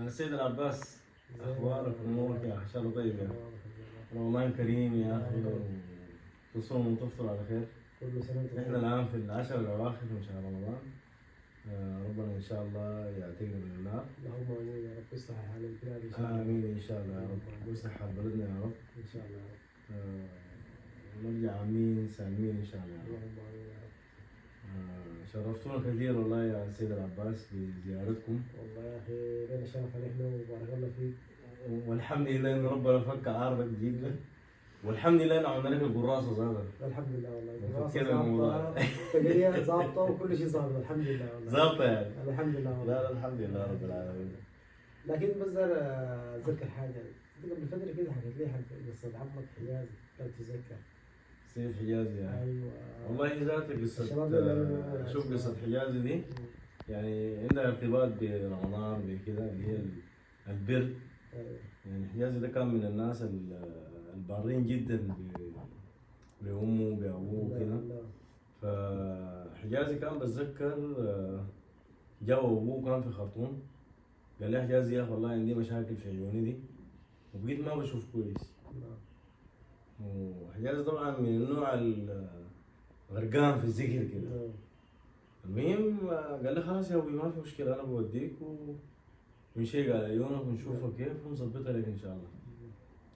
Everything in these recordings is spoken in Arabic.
السيد العباس، اخبارك امورك يا اخي؟ ان شاء الله طيب يا اخي. رمضان كريم يا اخي، تصوم وتفطر على خير. كل سنة وانت احنا طيب. الان في العشر الاواخر من شهر رمضان. ربنا ان شاء الله يعتقنا من النار. اللهم امين يا رب، يصلح حال البلاد ان شاء الله. امين ان شاء الله يا رب، ويصلح حال بلدنا يا رب. ان شاء الله يا رب. ونرجع عامين سالمين ان شاء الله يا رب. اللهم امين يا رب. شرفتونا كثير والله يا سيد العباس بزيارتكم. والله يا اخي لنا شرف علينا وبارك الله فيك. والحمد لله ان ربنا فك عارضك جيبنا، والحمد لله ان عملنا لك القراصه زادت. الحمد لله والله. فكينا الموضوع. التقنية ظابطة وكل شيء ظابط الحمد لله والله. ظابطه يعني. الحمد لله والله. لا الحمد لله رب العالمين. لكن بس انا اتذكر حاجة، انت قبل فترة كده حكيت لي حق قصة عمك حجازي لو تتذكر. سيد حجازي يعني. ايوه والله ذات قصه. الشباب اللي شوف قصه حجازي دي يعني عندها ارتباط برمضان بكذا، اللي هي البر. ايوه يعني حجازي ده كان من الناس البارين جدا بأمه بأبوه وكده. فحجازي كان بتذكر جاء أبوه كان في خرطوم، قال لي حجازي يا أخي والله عندي مشاكل في عيوني دي وبقيت ما بشوف كويس. وحجازي طبعا من النوع الغرقان في الذكر كده. المهم قال لي خلاص يا أبوي ما في مشكلة، أنا بوديك ونشيك على عيونك ونشوفها كيف ونظبطها لك إن شاء الله.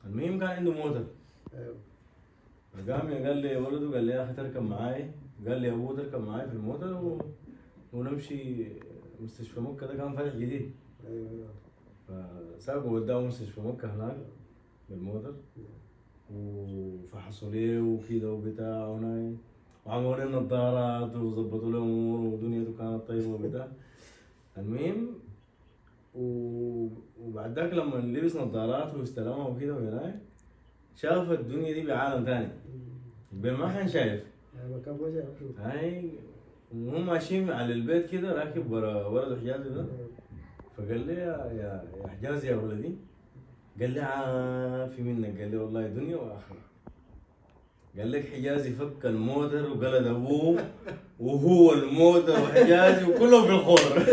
المهم كان عنده موتر. ايوه فقام قال لي ولده، قال لي يا اخي تركب معاي، قال لي يا ابوه تركب معاي في الموتر ونمشي مستشفى مكة. ده كان فاتح جديد. ايوه فساقوا وداه مستشفى مكة هناك بالموتر، وفحصوا ليه وكده وبتاع وناي، وعملوا له نظارات وظبطوا له اموره ودنيته كانت طيبة وبتاع. المهم وبعد ذاك لما لبس نظارات واستلمها وكده وهناك شاف الدنيا دي بعالم ثاني ما كان شايف. ايوه كان ما شايف. هاي وهم ماشيين على البيت كده راكب ورا ولد حجازي ده، فقال لي يا حجازي يا ولدي، قال لي عافي منك، قال لي والله دنيا واخره. قال لك حجازي فك الموتر وقلد ابوه وهو الموتر وحجازي وكلهم في الخور.